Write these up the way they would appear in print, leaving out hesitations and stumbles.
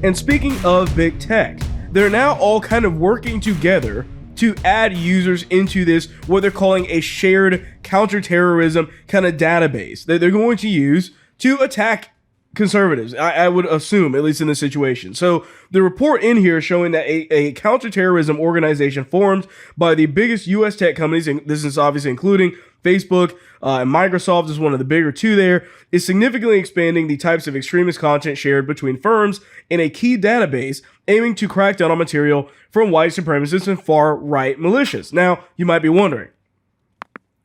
And speaking of big tech, they're now all kind of working together to add users into this, what they're calling a shared counterterrorism kind of database that they're going to use to attack conservatives, I would assume, at least in this situation. So the report in here showing that a counterterrorism organization formed by the biggest U.S. tech companies, and this is obviously including Facebook and Microsoft is one of the bigger two there, is significantly expanding the types of extremist content shared between firms in a key database aiming to crack down on material from white supremacists and far-right militias. Now, you might be wondering,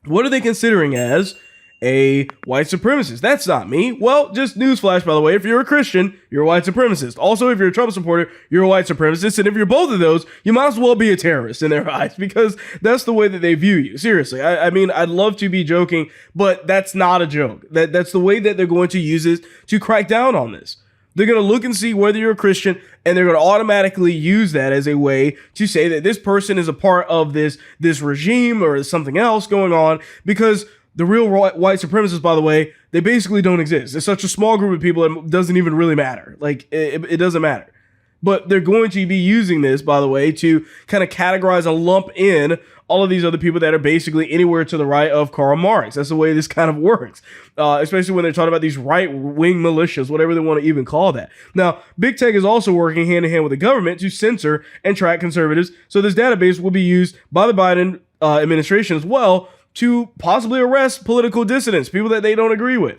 what are they considering as a white supremacist? That's not me. Well, just newsflash, by the way, if you're a Christian, you're a white supremacist. Also, if you're a Trump supporter, you're a white supremacist. And if you're both of those, you might as well be a terrorist in their eyes, because that's the way that they view you. Seriously. I mean, I'd love to be joking, but that's not a joke. That's the way that they're going to use it to crack down on this. They're going to look and see whether you're a Christian, and they're going to automatically use that as a way to say that this person is a part of this regime or something else going on, because the real white supremacists, by the way, they basically don't exist. It's such a small group of people, it doesn't even really matter. Like, it doesn't matter. But they're going to be using this, by the way, to kind of categorize and lump in all of these other people that are basically anywhere to the right of Karl Marx. That's the way this kind of works, especially when they're talking about these right-wing militias, whatever they want to even call that. Now, big tech is also working hand-in-hand with the government to censor and track conservatives, so this database will be used by the Biden administration as well to possibly arrest political dissidents, people that they don't agree with.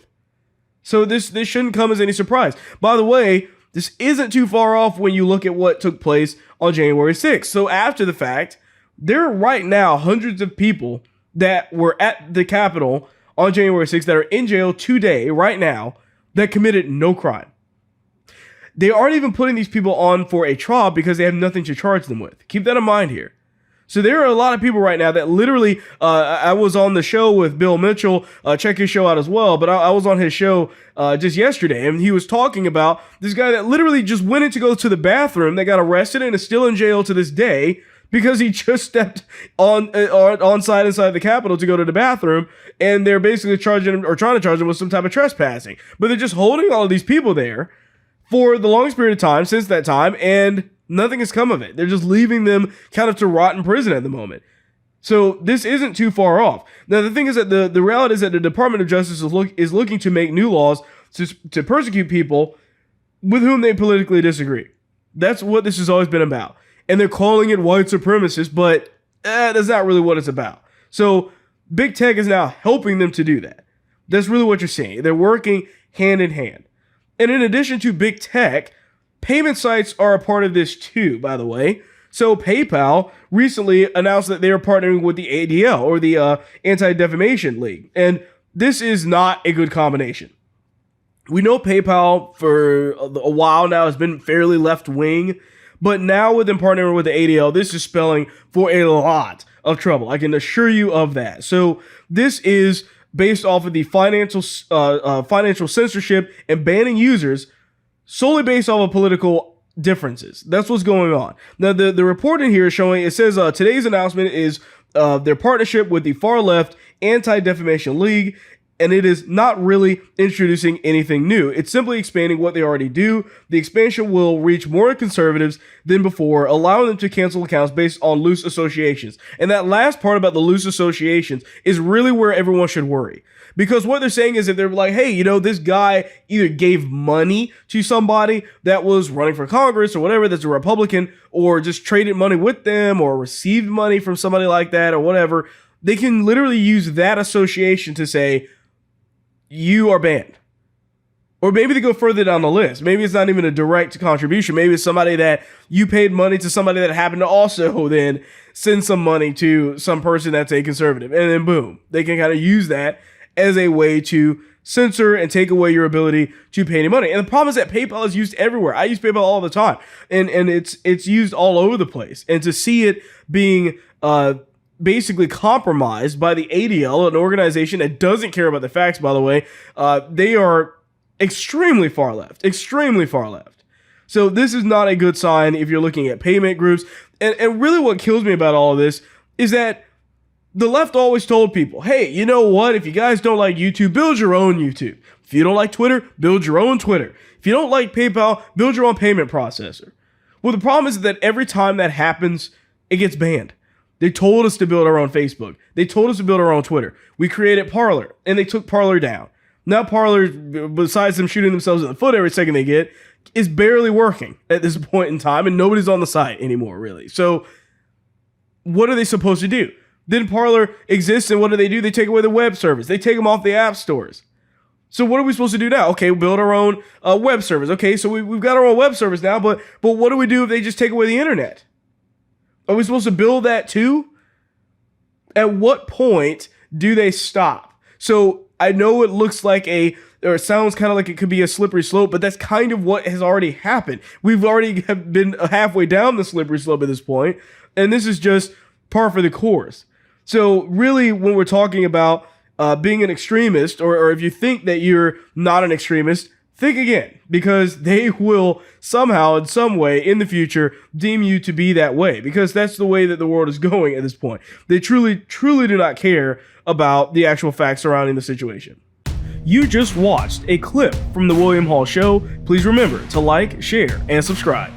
So this shouldn't come as any surprise. By the way, this isn't too far off when you look at what took place on January 6th. So after the fact, there are right now hundreds of people that were at the Capitol on January 6th that are in jail today, right now, that committed no crime. They aren't even putting these people on for a trial because they have nothing to charge them with. Keep that in mind here. So there are a lot of people right now that literally, I was on the show with Bill Mitchell, check his show out as well, but I was on his show just yesterday, and he was talking about this guy that literally just went in to go to the bathroom, that got arrested and is still in jail to this day because he just stepped on site inside the Capitol to go to the bathroom, and they're basically charging him, or trying to charge him with some type of trespassing. But they're just holding all of these people there for the longest period of time since that time, and nothing has come of it. They're just leaving them kind of to rot in prison at the moment. So this isn't too far off. Now, the thing is that the reality is that the Department of Justice is looking to make new laws to persecute people with whom they politically disagree. That's what this has always been about. And they're calling it white supremacist, but that's not really what it's about. So big tech is now helping them to do that. That's really what you're seeing. They're working hand in hand. And in addition to big tech, payment sites are a part of this too, by the way. So PayPal recently announced that they are partnering with the ADL, or the Anti-Defamation League. And this is not a good combination. We know PayPal for a while now has been fairly left-wing, but now with them partnering with the ADL, this is spelling for a lot of trouble. I can assure you of that. So this is based off of the financial censorship and banning users solely based off of political differences. That's what's going on. Now, the report in here is showing, it says today's announcement is their partnership with the far-left Anti-Defamation League, and it is not really introducing anything new. It's simply expanding what they already do. The expansion will reach more conservatives than before, allowing them to cancel accounts based on loose associations. And that last part about the loose associations is really where everyone should worry. Because what they're saying is that they're like, hey, this guy either gave money to somebody that was running for Congress or whatever, that's a Republican, or just traded money with them, or received money from somebody like that, or whatever. They can literally use that association to say, you are banned. Or maybe they go further down the list. Maybe it's not even a direct contribution. Maybe it's somebody that you paid money to, somebody that happened to also then send some money to some person that's a conservative. And then boom, they can kind of use that as a way to censor and take away your ability to pay any money. And the problem is that PayPal is used everywhere. I use PayPal all the time. And it's used all over the place. And to see it being basically compromised by the ADL, an organization that doesn't care about the facts, by the way, they are extremely far left. So this is not a good sign if you're looking at payment groups. And really what kills me about all of this is that the left always told people, hey, you know what? If you guys don't like YouTube, build your own YouTube. If you don't like Twitter, build your own Twitter. If you don't like PayPal, build your own payment processor. Well, the problem is that every time that happens, it gets banned. They told us to build our own Facebook. They told us to build our own Twitter. We created Parler, and they took Parler down. Now Parler, besides them shooting themselves in the foot every second they get, is barely working at this point in time, and nobody's on the site anymore, really. So what are they supposed to do? Then Parler exists, and what do? They take away the web service. They take them off the app stores. So what are we supposed to do now? Okay, we'll build our own web service. Okay, so we've got our own web service now, but what do we do if they just take away the internet? Are we supposed to build that too? At what point do they stop? So I know it looks like or it sounds kind of like it could be a slippery slope, but that's kind of what has already happened. We've already been halfway down the slippery slope at this point, and this is just par for the course. So really, when we're talking about being an extremist, or if you think that you're not an extremist, think again, because they will somehow, in some way, in the future, deem you to be that way, because that's the way that the world is going at this point. They truly, truly do not care about the actual facts surrounding the situation. You just watched a clip from The William Hall Show. Please remember to like, share, and subscribe.